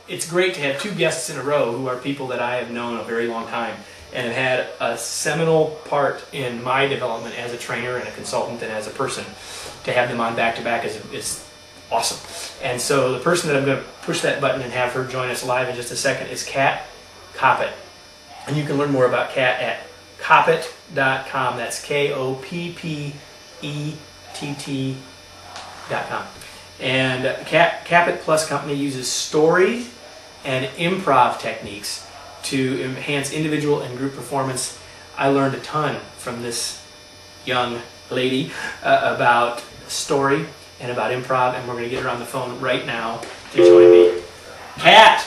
It's great to have two guests in a row who are people that I have known a very long time and have had a seminal part in my development as a trainer and a consultant and as a person. To have them on back-to-back is awesome. And so the person that I'm going to push that button and have her join us live in just a second is Kat Koppett. And you can learn more about Kat at Koppett.com. That's Koppett.com. And Koppett Plus Company uses story and improv techniques to enhance individual and group performance. I learned a ton from this young lady about story and about improv, and we're going to get her on the phone right now to join me. Kat!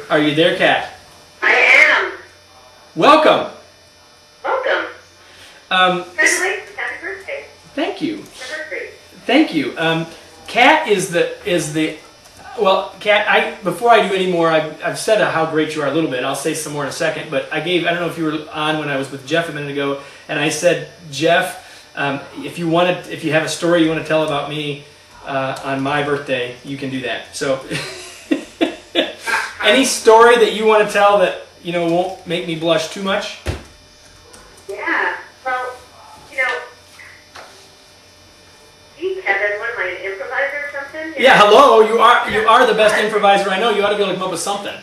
Are you there, Kat? I am. Welcome! Welcome. Congratulations, happy birthday. Thank you. Birthday. Thank you. Kat is the well, Kat, before I do any more, I've said how great you are a little bit. I'll say some more in a second, but I don't know if you were on when I was with Jeff a minute ago, and I said, Jeff, if you have a story you want to tell about me on my birthday, you can do that. So, any story that you want to tell that won't make me blush too much? Yeah. Well, gee, Kevin, what am I, an improviser or something? Yeah. Hello. You are the best improviser I know. You ought to be able to come up with something.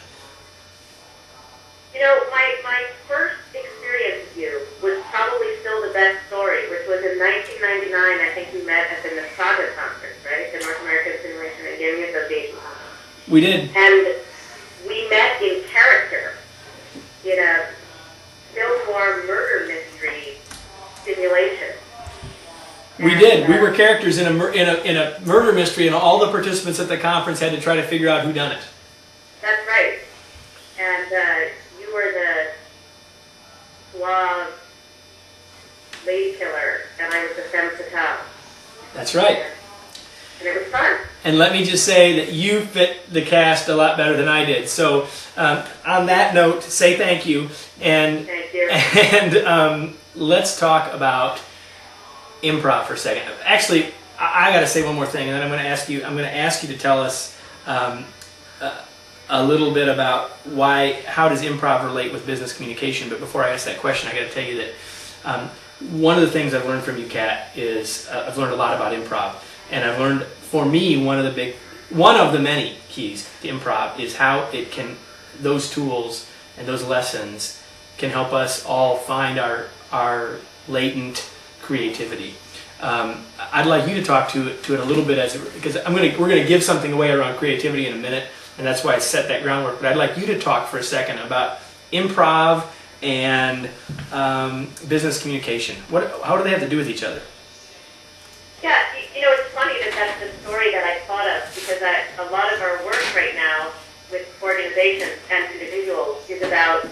My first experience with you was probably still the best story, which was in 1999. I think we met at the NASAGA conference, right? The North American Simulation and Gaming Association conference. We did. And we met in character in a film noir murder mystery simulation. We did. We were characters in a murder mystery, and all the participants at the conference had to try to figure out who done it. That's right. And you were the suave lady killer, and I was the femme fatale. That's right. And it was fun. And let me just say that you fit the cast a lot better than I did. So on that note, say thank you. And, thank you. And let's talk about improv for a second. Actually, I got to say one more thing, and then I'm going to ask you to tell us a little bit about how does improv relate with business communication. But before I ask that question, I got to tell you that one of the things I've learned from you, Kat, is I've learned a lot about improv, and I've learned, for me, one of the many keys to improv is how those tools and those lessons can help us all find our latent creativity. I'd like you to talk to it a little bit because we're going to give something away around creativity in a minute, and that's why I set that groundwork. But I'd like you to talk for a second about improv and business communication. How do they have to do with each other? Yeah, it's funny that's the story that I thought of, because a lot of our work right now with organizations and individuals is about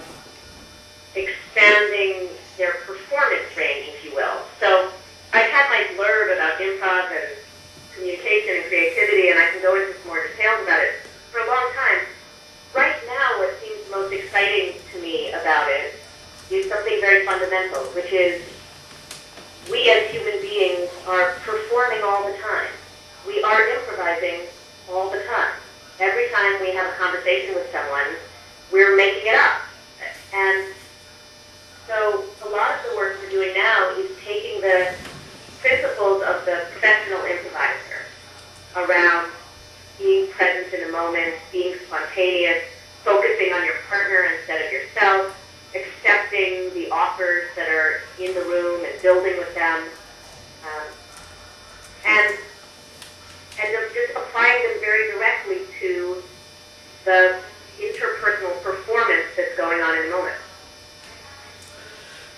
expanding their performance range, if you will. So I've had my blurb about improv and communication and creativity, and I can go into some more details about it for a long time. Right now, what seems most exciting to me about it is something very fundamental, which is we as human beings are performing all the time. We are improvising all the time. Every time we have a conversation with someone, we're making it up. And so a lot of the work we're doing now is taking the principles of the professional improviser around being present in the moment, being spontaneous, focusing on your partner instead of yourself, accepting the offers that are in the room and building with them, and just applying them very directly to the interpersonal performance that's going on in the moment.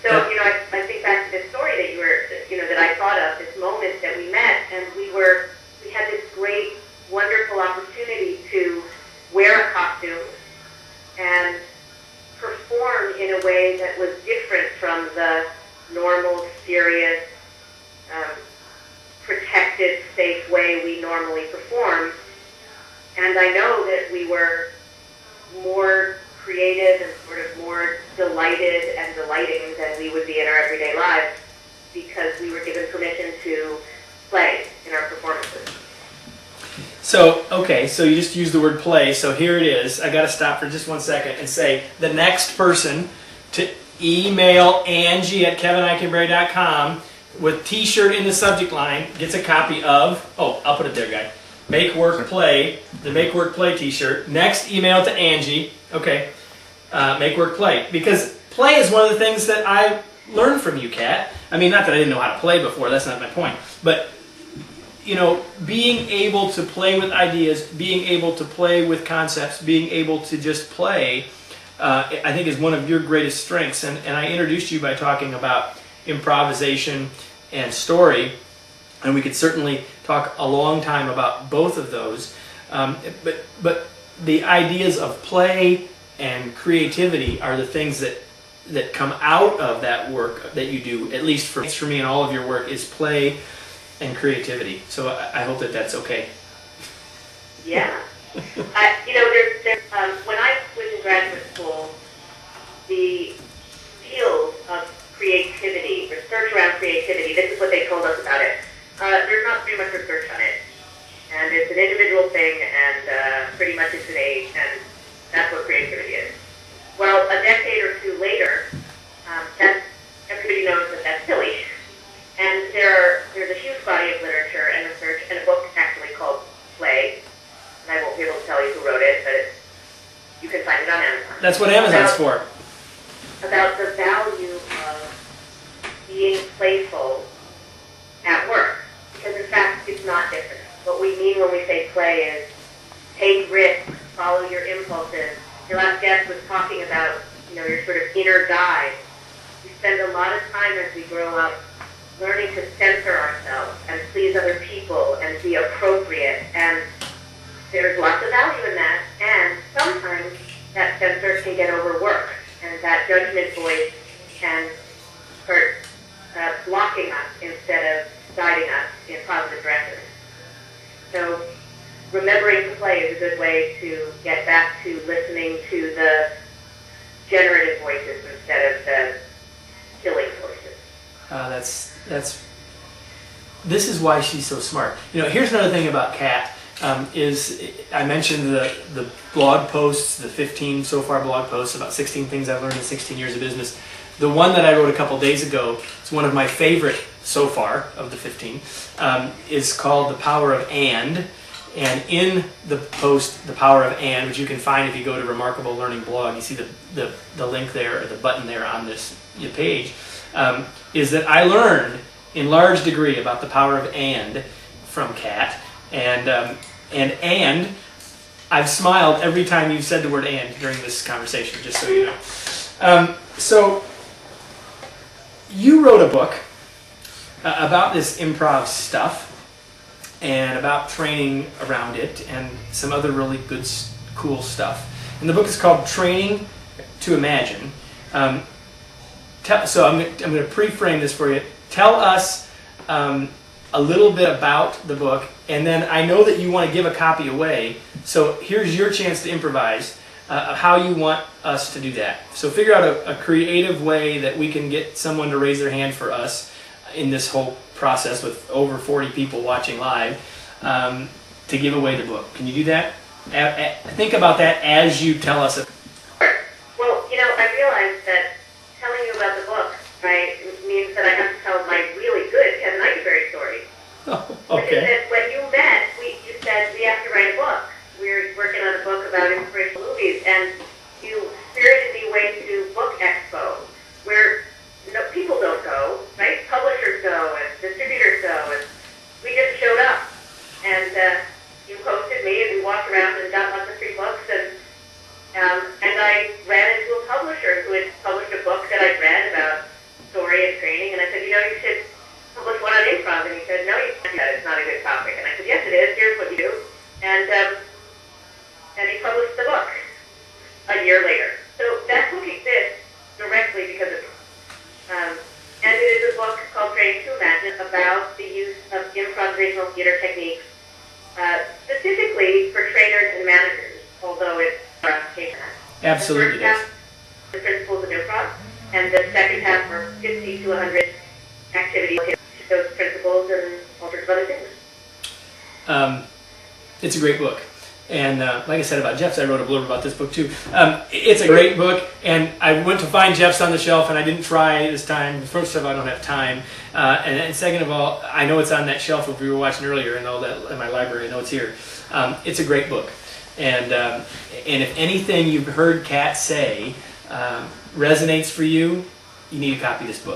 So, I think back to the story that I thought of, this moment that we met, and we had this great, wonderful opportunity to wear a costume and perform in a way that was different from the normal, serious, protected, safe way we normally perform. And I know that we were more creative and sort of more delighted and delighting than we would be in our everyday lives, because we were given permission to play in our performances. So, okay, so you just use the word play. So here it is. I got to stop for just 1 second and say the next person to email Angie at kevineikenberry.com with T-shirt in the subject line gets a copy of, oh, I'll put it there, guy. Make Work Play, the Make Work Play T-shirt. Next email to Angie, okay, Make Work Play. Because play is one of the things that I learned from you, Kat. I mean, not that I didn't know how to play before, that's not my point. But, you know, being able to play with ideas, being able to play with concepts, being able to just play, I think is one of your greatest strengths. And I introduced you by talking about improvisation and story, and we could certainly talk a long time about both of those. But the ideas of play and creativity are the things that come out of that work that you do, at least for me and all of your work, is play and creativity. So I hope that that's okay. Yeah. You know, when I was in graduate school, the field of creativity, research around creativity, this is what they told us about it. There's not very much research on it. And it's an individual thing, and pretty much it's an age, and that's what creativity is. Well, a decade or two later, everybody knows that that's silly. And there's a huge body of literature and research, and a book actually called Play. And I won't be able to tell you who wrote it, but you can find it on Amazon. That's what Amazon's for. About the value of being playful at work. Because in fact, it's not different. What we mean when we say play is take risks, follow your impulses. Your last guest was talking about, you know, your sort of inner guide. We spend a lot of time as we grow up learning to censor ourselves and please other people and be appropriate. And there's lots of value in that. And sometimes that censor can get overworked, and that judgment voice can start blocking us instead of guiding us in positive directions. So remembering to play is a good way to get back to listening to the generative voices instead of the killing voices. This is why she's so smart. You know, here's another thing about Kat. Is I mentioned the blog posts, the 15 so far blog posts about 16 things I've learned in 16 years of business. The one that I wrote a couple days ago, it's one of my favorite so far of the 15, is called The Power of And in the post, The Power of And, which you can find if you go to Remarkable Learning blog, you see the link there, or the button there on this page, is that I learned in large degree about the power of and from Kat. And I've smiled every time you've said the word and during this conversation, just so you know. So you wrote a book about this improv stuff and about training around it and some other really good, cool stuff. And the book is called Training to Imagine. So I'm going to pre-frame this for you. Tell us a little bit about the book, and then I know that you want to give a copy away, so here's your chance to improvise how you want us to do that. So figure out a creative way that we can get someone to raise their hand for us in this whole process with over 40 people watching live to give away the book. Can you do that? Think about that as you tell us. Well, you know, I realized that telling you about the book, right, means that I have to tell my really good Kevin Eikenberry story. Oh, Which is okay. that when you met, you said we have to write a book. We're working on a book about inspirational movies, and you spirited me away to Book Expo, where people don't go, right? Publishers go, and distributors go, and we just showed up. And you hosted me, and we walked around and got lots of free books, and I ran into a publisher who had published a book that I'd read about story and training, and I said, you know, you should publish one on improv, and he said, no, you can't do that, it's not a good topic. And I said, yes, it is, here's what you do. And he published the book a year later. So that book exists directly because of me. And it is a book called Training to Imagine about the use of improvisational theater techniques, specifically for trainers and managers, although it's for application. Absolutely. The first half, the principles of improv, and the second half are 50 to 100 activities, those principles, and all sorts of other things. It's a great book. And like I said about Jeff's, I wrote a blurb about this book too. It's a great book, and I went to find Jeff's on the shelf, and I didn't try this time. First of all, I don't have time, and second of all, I know it's on that shelf if we were watching earlier, and all that in my library. I know it's here. It's a great book, and if anything you've heard Kat say resonates for you, you need to copy this book.